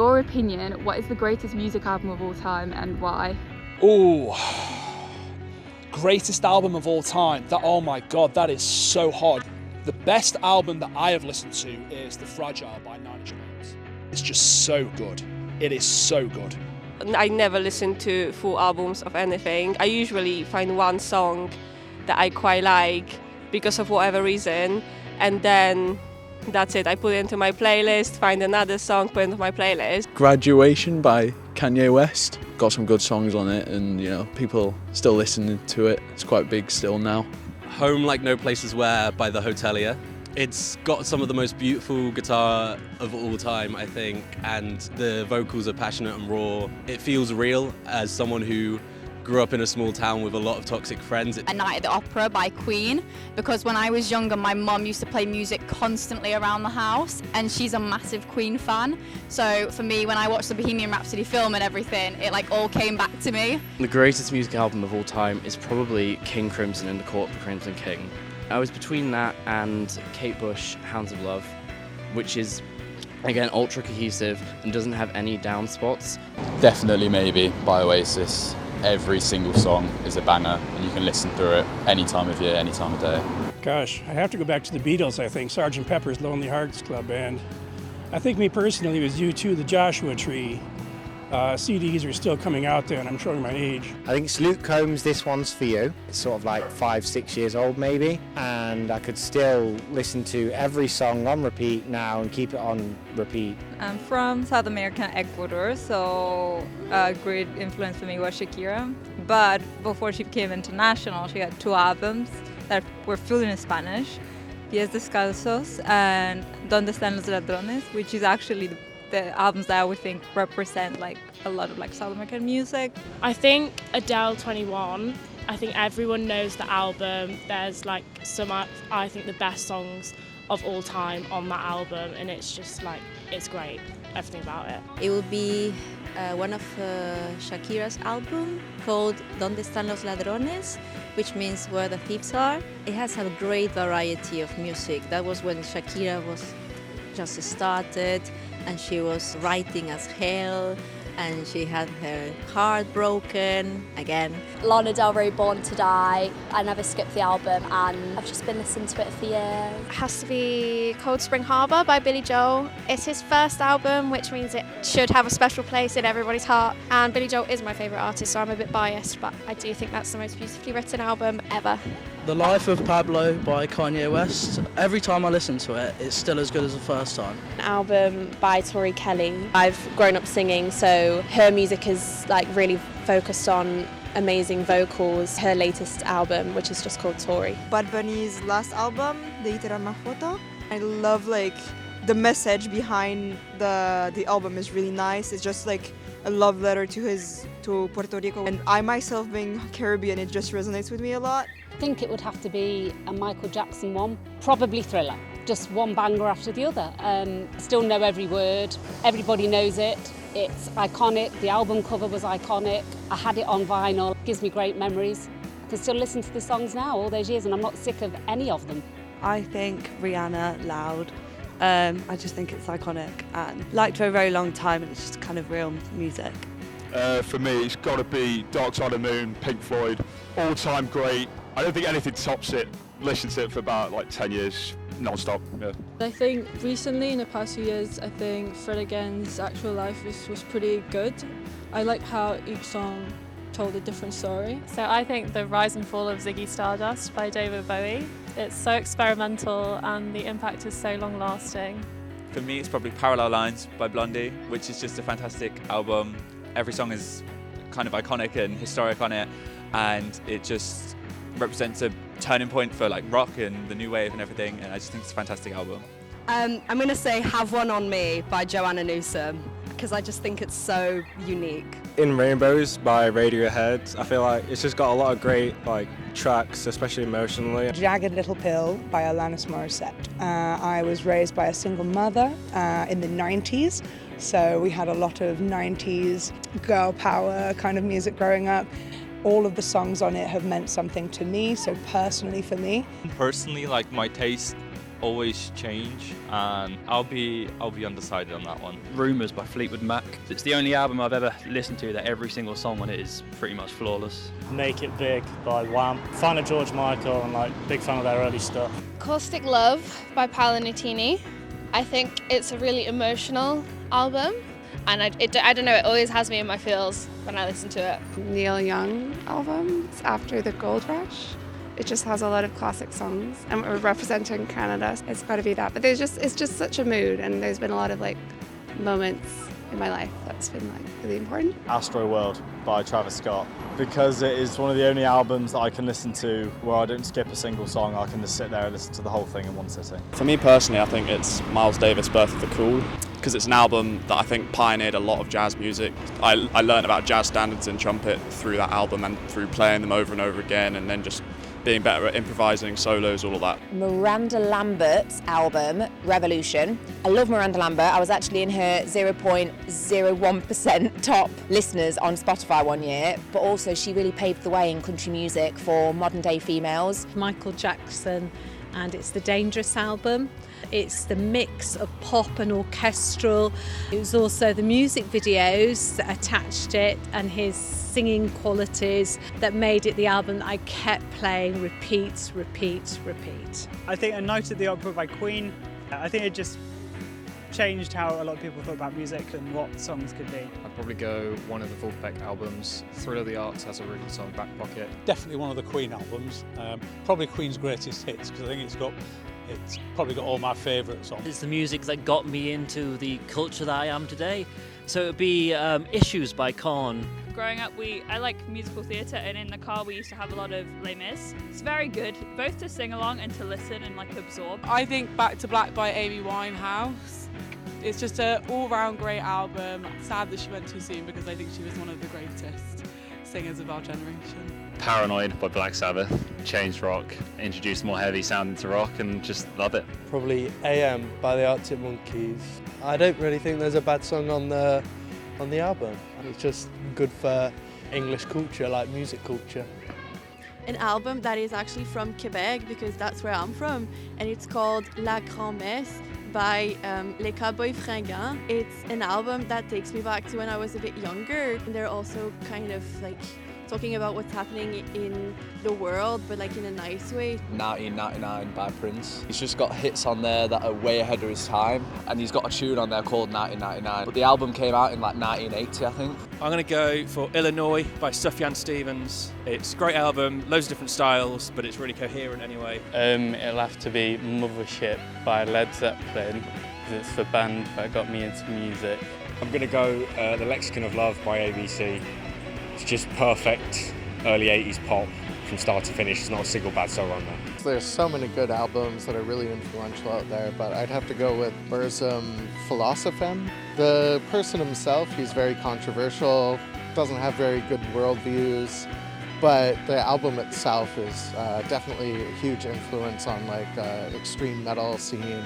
your opinion, what is the greatest music album of all time and why? Oh, greatest album of all time. Oh my God, that is so hard. The best album that I have listened to is The Fragile by Nine Inch Nails. It's just so good. It is so good. I never listen to full albums of anything. I usually find one song that I quite like because of whatever reason, and then that's it. I put it into my playlist, find another song, put it into my playlist. Graduation by Kanye West. Got some good songs on it, and people still listening to it. It's quite big still now. Home Like No Places Where by The Hotelier. It's got some of the most beautiful guitar of all time, I think, and the vocals are passionate and raw. It feels real as someone who grew up in a small town with a lot of toxic friends. A Night at the Opera by Queen, because when I was younger my mum used to play music constantly around the house, and she's a massive Queen fan. So for me, when I watched the Bohemian Rhapsody film and everything, it all came back to me. The greatest music album of all time is probably King Crimson and the Court of the Crimson King. I was between that and Kate Bush, Hounds of Love, which is, again, ultra cohesive and doesn't have any down spots. Definitely Maybe by Oasis. Every single song is a banger, and you can listen through it any time of year, any time of day. Gosh, I have to go back to the Beatles, I think. Sgt. Pepper's Lonely Hearts Club Band. I think me personally was U2, The Joshua Tree. CDs are still coming out there, and I'm showing my age. I think it's Luke Combs' This One's For You. It's sort of like 5-6 years old maybe, and I could still listen to every song on repeat now and keep it on repeat. I'm from South America, Ecuador, so a great influence for me was Shakira. But before she became international, she had 2 albums that were fully in Spanish, Pies Descalzos and Donde Están los Ladrones, which is actually the albums that I would think represent a lot of South American music. I think Adele 21. I think everyone knows the album. There's some, I think, the best songs of all time on that album, and it's just it's great, everything about it. It will be one of Shakira's album called Donde Están los Ladrones, which means Where the Thieves Are. It has a great variety of music. That was when Shakira was just started, and she was writing as hell, and she had her heart broken again. Lana Del Rey, Born to Die. I never skipped the album, and I've just been listening to it for years. It has to be Cold Spring Harbor by Billy Joel. It's his first album, which means it should have a special place in everybody's heart. And Billy Joel is my favourite artist, so I'm a bit biased, but I do think that's the most beautifully written album ever. The Life of Pablo by Kanye West. Every time I listen to it, it's still as good as the first time. An album by Tori Kelly. I've grown up singing, so her music is really focused on amazing vocals. Her latest album, which is just called Tori. Bad Bunny's last album, De Itra Una Foto. I love the message behind the album is really nice. It's just a love letter to Puerto Rico, and I myself being Caribbean, it just resonates with me a lot. I think it would have to be a Michael Jackson one, probably Thriller. Just one banger after the other. Still know every word, everybody knows it. It's iconic, the album cover was iconic. I had it on vinyl, gives me great memories. I can still listen to the songs now all those years, and I'm not sick of any of them. I think Rihanna, Loud. I just think it's iconic and liked for a very long time, and it's just kind of real music. For me, it's got to be Dark Side of the Moon, Pink Floyd, all-time great. I don't think anything tops it. Listened to it for about 10 years, non-stop. Yeah. I think recently, in the past few years, I think Fred Again's Actual Life was pretty good. I like how each song told a different story. So I think The Rise and Fall of Ziggy Stardust by David Bowie. It's so experimental and the impact is so long-lasting. For me, it's probably Parallel Lines by Blondie, which is just a fantastic album. Every song is kind of iconic and historic on it, and it just represents a turning point for rock and the new wave and everything, and I just think it's a fantastic album. I'm going to say Have One On Me by Joanna Newsom, because I just think it's so unique. In Rainbows by Radiohead. I feel like it's just got a lot of great tracks, especially emotionally. Jagged Little Pill by Alanis Morissette. I was raised by a single mother in the 90s, so we had a lot of 90s girl power kind of music growing up. All of the songs on it have meant something to me, so personally for me. Personally, my taste always change, and I'll be undecided on that one. Rumours by Fleetwood Mac. It's the only album I've ever listened to that every single song on it is pretty much flawless. Make It Big by Wham. Fan of George Michael and big fan of their early stuff. Caustic Love by Palanitini. I think it's a really emotional album, and I don't know, it always has me in my feels when I listen to it. Neil Young album, it's after the gold rush. It just has a lot of classic songs, and we're representing Canada. It's got to be that. But it's just such a mood, and there's been a lot of moments in my life that's been really important. Astro World by Travis Scott, because it is one of the only albums that I can listen to where I don't skip a single song. I can just sit there and listen to the whole thing in one sitting. For me personally, I think it's Miles Davis' Birth of the Cool, because it's an album that I think pioneered a lot of jazz music. I learned about jazz standards in trumpet through that album and through playing them over and over again, and then just being better at improvising, solos, all of that. Miranda Lambert's album, Revolution. I love Miranda Lambert. I was actually in her 0.01% top listeners on Spotify one year, but also she really paved the way in country music for modern day females. Michael Jackson, and it's the Dangerous album. It's the mix of pop and orchestral. It was also the music videos that attached it and his singing qualities that made it the album that I kept playing, repeat. I think A Night at the Opera by Queen. I think it just changed how a lot of people thought about music and what songs could be. I'd probably go one of the Wolfpack albums. Thrill of the Arts has a really good song, Back Pocket. Definitely one of the Queen albums. Probably Queen's greatest hits, because I think it's probably got all my favourite songs. It's the music that got me into the culture that I am today. So it would be Issues by Korn. Growing up, I like musical theatre, and in the car we used to have a lot of Les Mis. It's very good, both to sing along and to listen and absorb. I think Back to Black by Amy Winehouse. It's just an all-round great album. Sad that she went too soon, because I think she was one of the greatest singers of our generation. Paranoid by Black Sabbath, changed rock, introduced more heavy sound into rock, and just love it. Probably AM by the Arctic Monkeys. I don't really think there's a bad song on the album. It's just good for English culture, like music culture. An album that is actually from Quebec, because that's where I'm from, and it's called La Grand-Messe by Les Cowboys Fringants. It's an album that takes me back to when I was a bit younger. And they're also kind of talking about what's happening in the world, but in a nice way. 1999 by Prince. He's just got hits on there that are way ahead of his time, and he's got a tune on there called 1999. But the album came out in 1980, I think. I'm going to go for Illinois by Sufjan Stevens. It's a great album, loads of different styles, but it's really coherent anyway. It'll have to be Mothership by Led Zeppelin, because it's the band that got me into music. I'm going to go The Lexicon of Love by ABC. It's just perfect early 80s pop from start to finish. There's not a single bad song on there. There's so many good albums that are really influential out there, but I'd have to go with Burzum Philosophem. The person himself, he's very controversial, doesn't have very good worldviews, but the album itself is definitely a huge influence on extreme metal scene